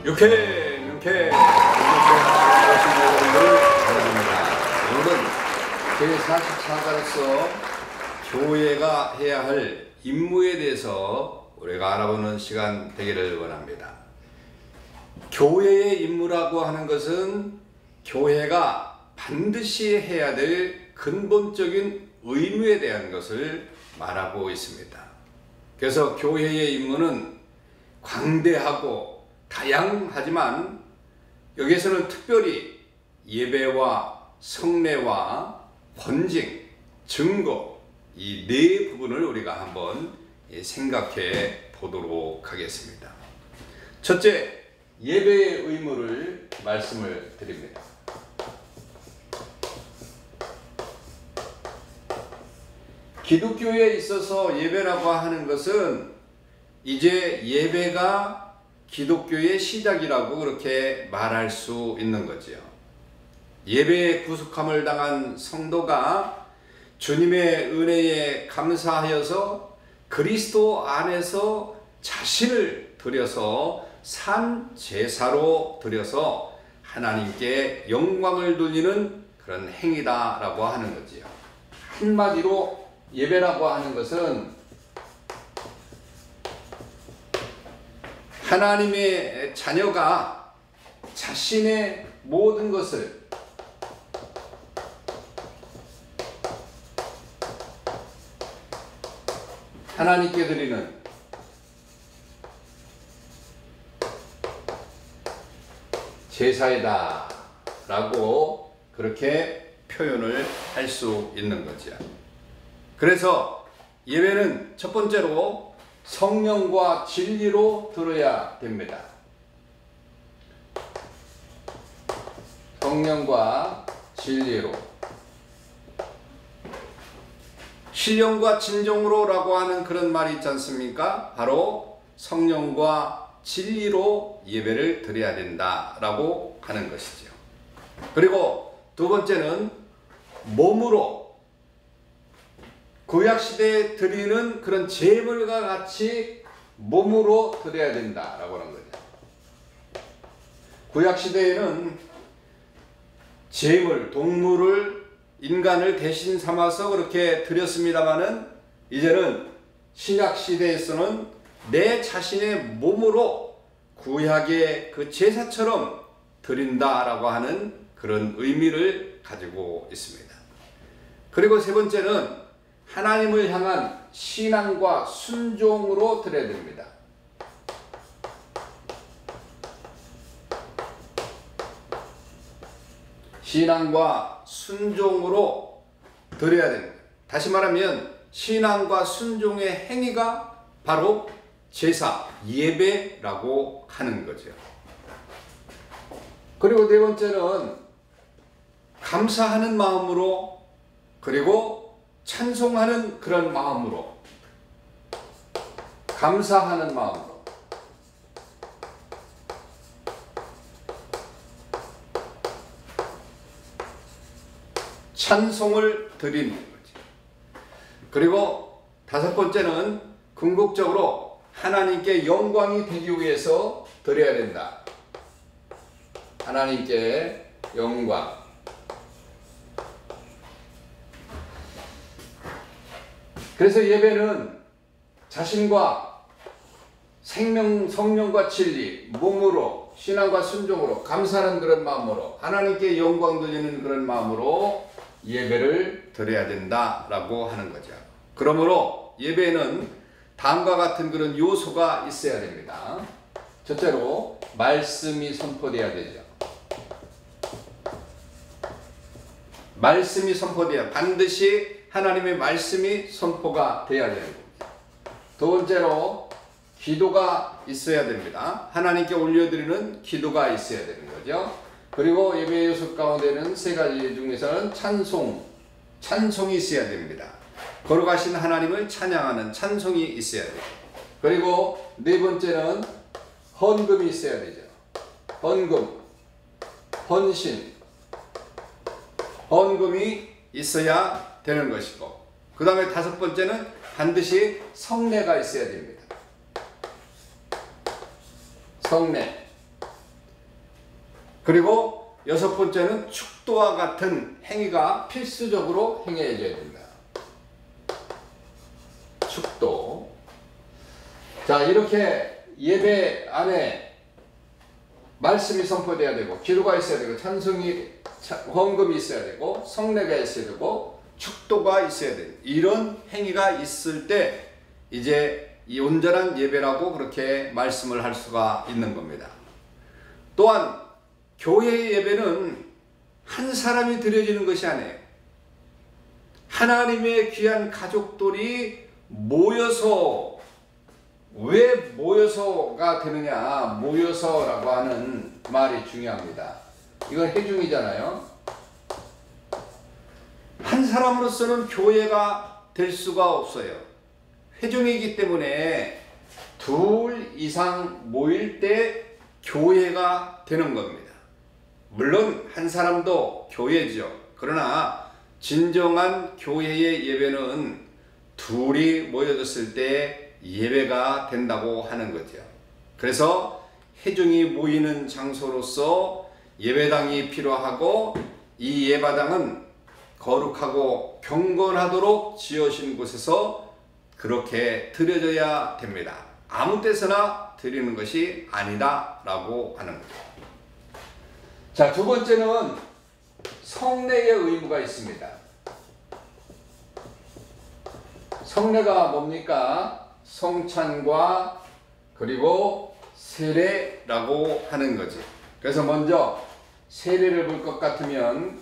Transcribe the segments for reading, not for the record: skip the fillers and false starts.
명쾌 오늘은 제44가로서 교회가 해야 할 임무에 대해서 우리가 알아보는 시간 되기를 원합니다. 교회의 임무라고 하는 것은 교회가 반드시 해야 될 근본적인 의무에 대한 것을 말하고 있습니다. 그래서 교회의 임무는 광대하고 다양하지만 여기에서는 특별히 예배와 성례와 권징, 증거 이 네 부분을 우리가 한번 생각해 보도록 하겠습니다. 첫째, 예배의 의무를 말씀을 드립니다. 기독교에 있어서 예배라고 하는 것은 이제 예배가 기독교의 시작이라고 그렇게 말할 수 있는 거지요. 예배의 구속함을 당한 성도가 주님의 은혜에 감사하여서 그리스도 안에서 자신을 드려서 산 제사로 드려서 하나님께 영광을 돌리는 그런 행위다라고 하는 거지요. 한마디로 예배라고 하는 것은 하나님의 자녀가 자신의 모든 것을 하나님께 드리는 제사이다 라고 그렇게 표현을 할 수 있는 거죠. 그래서 예배는 첫 번째로 성령과 진리로 들어야 됩니다. 성령과 진리로. 신령과 진정으로 라고 하는 그런 말이 있지 않습니까? 바로 성령과 진리로 예배를 드려야 된다 라고 하는 것이죠. 그리고 두 번째는 몸으로 구약시대에 드리는 그런 제물과 같이 몸으로 드려야 된다라고 하는 거죠. 구약시대에는 제물, 동물을 인간을 대신 삼아서 그렇게 드렸습니다마는 이제는 신약시대에서는 내 자신의 몸으로 구약의 그 제사처럼 드린다라고 하는 그런 의미를 가지고 있습니다. 그리고 세 번째는 하나님을 향한 신앙과 순종으로 드려야 됩니다. 신앙과 순종으로 드려야 됩니다. 다시 말하면 신앙과 순종의 행위가 바로 제사, 예배라고 하는 거죠. 그리고 네 번째는 감사하는 마음으로 그리고 찬송하는 그런 마음으로, 감사하는 마음으로, 찬송을 드리는 거지. 그리고 다섯 번째는 궁극적으로 하나님께 영광이 되기 위해서 드려야 된다. 하나님께 영광. 그래서 예배는 자신과 생명, 성령과 진리, 몸으로, 신앙과 순종으로, 감사하는 그런 마음으로, 하나님께 영광 돌리는 그런 마음으로 예배를 드려야 된다라고 하는 거죠. 그러므로 예배는 다음과 같은 그런 요소가 있어야 됩니다. 첫째로 말씀이 선포되어야 되죠. 말씀이 선포되어야, 반드시 하나님의 말씀이 선포가 되어야 되는 겁니다. 두 번째로 기도가 있어야 됩니다. 하나님께 올려드리는 기도가 있어야 되는 거죠. 그리고 예배 요소 가운데는 세 가지 중에서는 찬송이 있어야 됩니다. 거룩하신 하나님을 찬양하는 찬송이 있어야 돼요. 그리고 네 번째는 헌금이 있어야 되죠. 헌금, 헌신, 헌금이 있어야 되는 것이고, 그 다음에 다섯 번째는 반드시 성례가 있어야 됩니다. 성례. 그리고 여섯 번째는 축도와 같은 행위가 필수적으로 행해져야 된다. 축도. 자, 이렇게 예배 안에 말씀이 선포돼야 되고, 기도가 있어야 되고, 찬송이, 헌금이 있어야 되고, 성례가 있어야 되고, 축도가 있어야 되는 이런 행위가 있을 때 이제 이 온전한 예배라고 그렇게 말씀을 할 수가 있는 겁니다. 또한 교회의 예배는 한 사람이 드려지는 것이 아니에요. 하나님의 귀한 가족들이 모여서, 왜 모여서가 되느냐, 모여서라고 하는 말이 중요합니다. 이건 회중이잖아요. 한 사람으로서는 교회가 될 수가 없어요. 회중이기 때문에 둘 이상 모일 때 교회가 되는 겁니다. 물론 한 사람도 교회죠. 그러나 진정한 교회의 예배는 둘이 모여졌을 때 예배가 된다고 하는 거죠. 그래서 회중이 모이는 장소로서 예배당이 필요하고, 이 예배당은 거룩하고 경건하도록 지으신 곳에서 그렇게 드려져야 됩니다. 아무 데서나 드리는 것이 아니다 라고 하는 거죠. 자, 두 번째는 성례의 의무가 있습니다. 성례가 뭡니까? 성찬과 그리고 세례라고 하는 거지. 그래서 먼저 세례를 볼 것 같으면,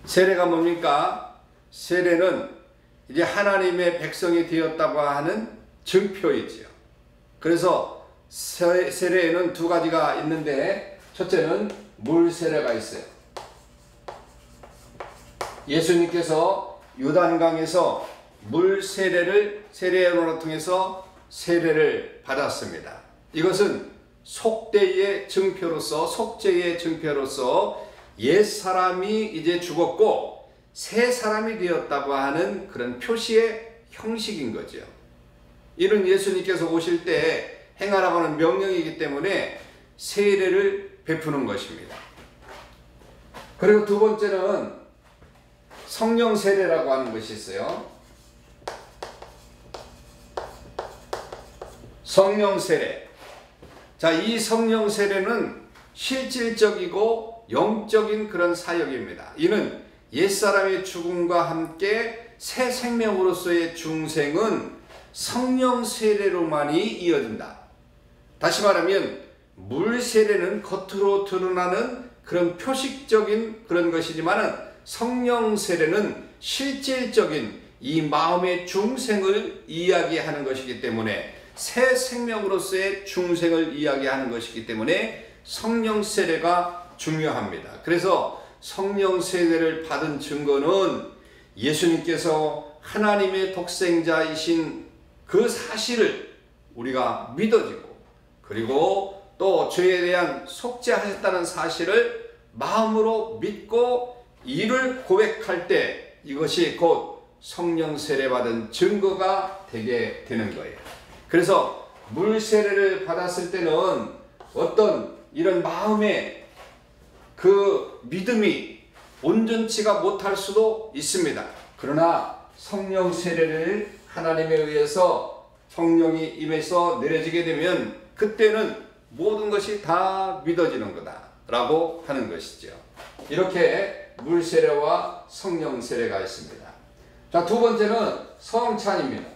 세례가 뭡니까? 세례는 이제 하나님의 백성이 되었다고 하는 증표이지요. 그래서 세례에는 두 가지가 있는데, 첫째는 물 세례가 있어요. 예수님께서 요단강에서 물 세례를 통해서 세례를 받았습니다. 이것은 속죄의 증표로서 옛 사람이 이제 죽었고 새 사람이 되었다고 하는 그런 표시의 형식인 거죠. 이는 예수님께서 오실 때 행하라고 하는 명령이기 때문에 세례를 베푸는 것입니다. 그리고 두 번째는 성령 세례라고 하는 것이 있어요. 성령 세례. 자, 이 성령 세례는 실질적이고 영적인 그런 사역입니다. 이는 옛사람의 죽음과 함께 새 생명으로서의 중생은 성령 세례로만이 이어진다. 다시 말하면 물 세례는 겉으로 드러나는 그런 표식적인 그런 것이지만 성령 세례는 실질적인 이 마음의 중생을 이야기하는 것이기 때문에, 새 생명으로서의 중생을 이야기하는 것이기 때문에 성령 세례가 중요합니다. 그래서 성령 세례를 받은 증거는 예수님께서 하나님의 독생자이신 그 사실을 우리가 믿어지고, 그리고 또 죄에 대한 속죄하셨다는 사실을 마음으로 믿고 이를 고백할 때 이것이 곧 성령 세례 받은 증거가 되게 되는 거예요. 그래서 물 세례를 받았을 때는 어떤 이런 마음의 그 믿음이 온전치가 못할 수도 있습니다. 그러나 성령 세례를 하나님에 의해서 성령이 임해서 내려지게 되면 그때는 모든 것이 다 믿어지는 거다라고 하는 것이죠. 이렇게 물 세례와 성령 세례가 있습니다. 자, 두 번째는 성찬입니다.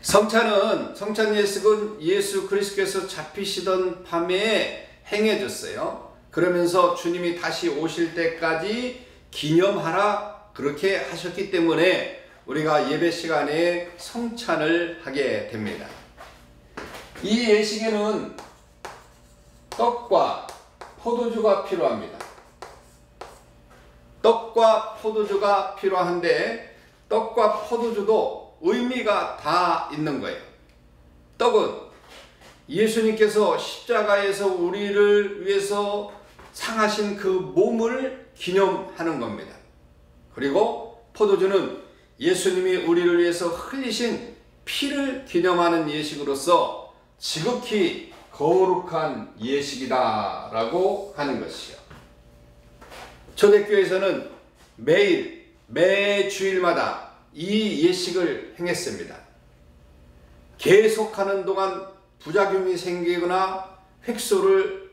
성찬 예식은 예수 그리스도께서 잡히시던 밤에 행해졌어요. 그러면서 주님이 다시 오실 때까지 기념하라 그렇게 하셨기 때문에 우리가 예배 시간에 성찬을 하게 됩니다. 이 예식에는 떡과 포도주가 필요합니다. 떡과 포도주가 필요한데, 떡과 포도주도 의미가 다 있는 거예요. 떡은 예수님께서 십자가에서 우리를 위해서 상하신 그 몸을 기념하는 겁니다. 그리고 포도주는 예수님이 우리를 위해서 흘리신 피를 기념하는 예식으로서 지극히 거룩한 예식이다 라고 하는 것이요. 초대교회에서는 매 주일마다 이 예식을 행했습니다. 계속하는 동안 부작용이 생기거나 획소를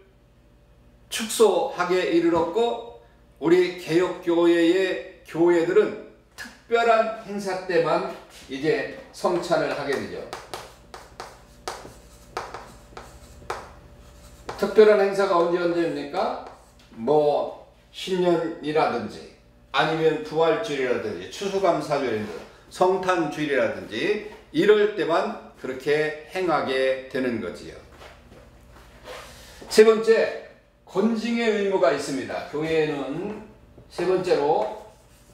축소하게 이르렀고, 우리 개혁교회의 교회들은 특별한 행사 때만 이제 성찬을 하게 되죠. 특별한 행사가 언제입니까? 뭐 신년이라든지 아니면 부활주일이라든지 추수감사주일이라든지 성탄주일이라든지 이럴 때만 그렇게 행하게 되는 거지요. 세 번째, 권징의 의무가 있습니다. 교회에는 세 번째로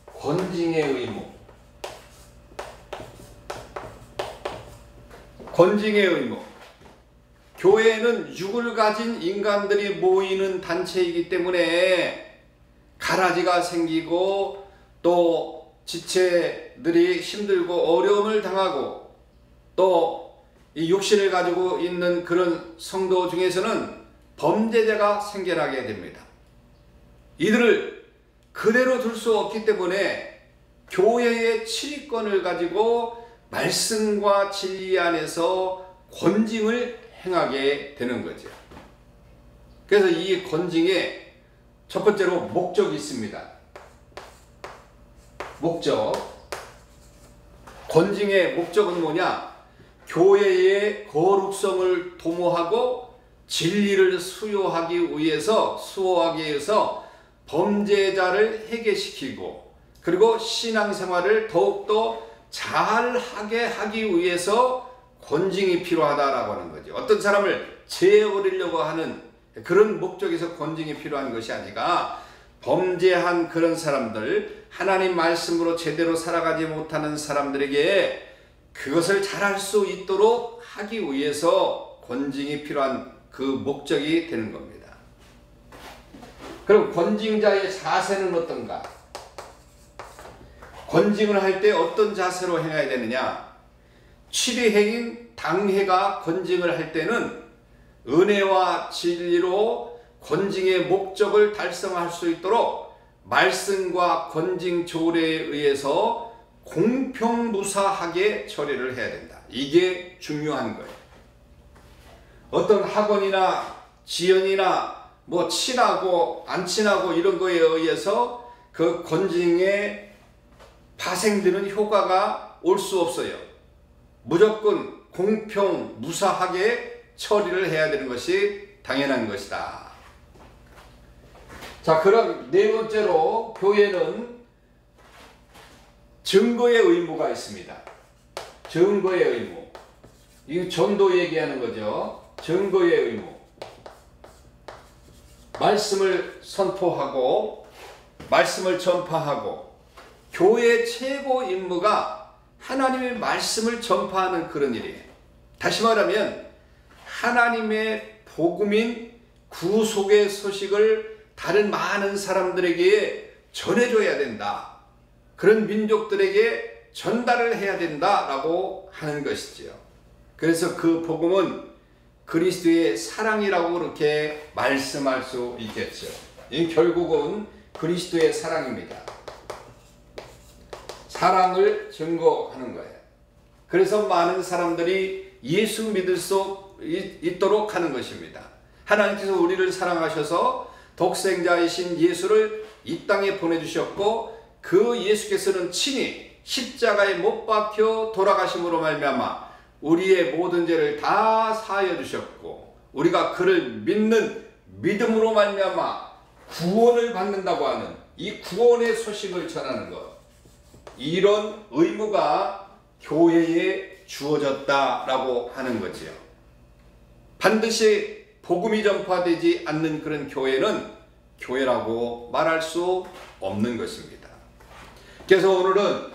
권징의 의무. 권징의 의무. 교회는 육을 가진 인간들이 모이는 단체이기 때문에 가라지가 생기고 또 지체들이 힘들고 어려움을 당하고 또 이 육신을 가지고 있는 그런 성도 중에서는 범죄자가 생겨나게 됩니다. 이들을 그대로 둘 수 없기 때문에 교회의 치리권을 가지고 말씀과 진리 안에서 권징을 행하게 되는 거죠. 그래서 이 권징에 첫 번째로 목적이 있습니다. 목적. 권징의 목적은 뭐냐? 교회의 거룩성을 도모하고 진리를 수호하기 위해서 범죄자를 해결시키고 그리고 신앙생활을 더욱더 잘하게 하기 위해서 권징이 필요하다라고 하는 거죠. 어떤 사람을 제어버리려고 하는 그런 목적에서 권징이 필요한 것이 아니라 범죄한 그런 사람들, 하나님 말씀으로 제대로 살아가지 못하는 사람들에게 그것을 잘할 수 있도록 하기 위해서 권징이 필요한 그 목적이 되는 겁니다. 그럼 권징자의 자세는 어떤가? 권징을 할 때 어떤 자세로 행해야 되느냐? 치리해인 당회가 권징을 할 때는 은혜와 진리로 권징의 목적을 달성할 수 있도록 말씀과 권징 조례에 의해서 공평무사하게 처리를 해야 된다. 이게 중요한 거예요. 어떤 학원이나 지연이나 뭐 친하고 안 친하고 이런 거에 의해서 그 권징에 파생되는 효과가 올 수 없어요. 무조건 공평무사하게 처리를 해야 되는 것이 당연한 것이다. 자, 그럼 네 번째로 교회는 증거의 의무가 있습니다. 증거의 의무. 이 전도 얘기하는 거죠. 증거의 의무. 말씀을 선포하고 말씀을 전파하고 교회의 최고 임무가 하나님의 말씀을 전파하는 그런 일이에요. 다시 말하면 하나님의 복음인 구속의 소식을 다른 많은 사람들에게 전해줘야 된다. 그런 민족들에게 전달을 해야 된다라고 하는 것이지요. 그래서 그 복음은 그리스도의 사랑이라고 그렇게 말씀할 수 있겠죠. 이 결국은 그리스도의 사랑입니다. 사랑을 증거하는 거예요. 그래서 많은 사람들이 예수 믿을 수 있도록 하는 것입니다. 하나님께서 우리를 사랑하셔서 독생자이신 예수를 이 땅에 보내주셨고 그 예수께서는 친히 십자가에 못 박혀 돌아가심으로 말미암아 우리의 모든 죄를 다 사하여 주셨고 우리가 그를 믿는 믿음으로 말미암아 구원을 받는다고 하는 이 구원의 소식을 전하는 것, 이런 의무가 교회에 주어졌다라고 하는 거지요. 반드시 복음이 전파되지 않는 그런 교회는 교회라고 말할 수 없는 것입니다. 그래서 오늘은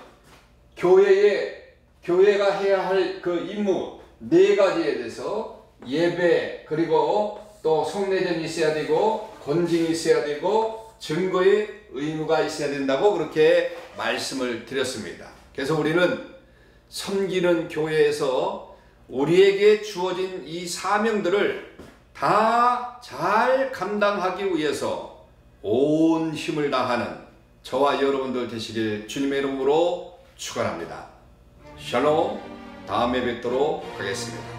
교회가 해야 할 그 임무 네 가지에 대해서 예배, 그리고 또 성례전이 있어야 되고 권징이 있어야 되고 증거의 의무가 있어야 된다고 그렇게 말씀을 드렸습니다. 그래서 우리는 섬기는 교회에서 우리에게 주어진 이 사명들을 다 잘 감당하기 위해서 온 힘을 다하는 저와 여러분들 되시길 주님의 이름으로 축원합니다. 샬롬. 다음에 뵙도록 하겠습니다.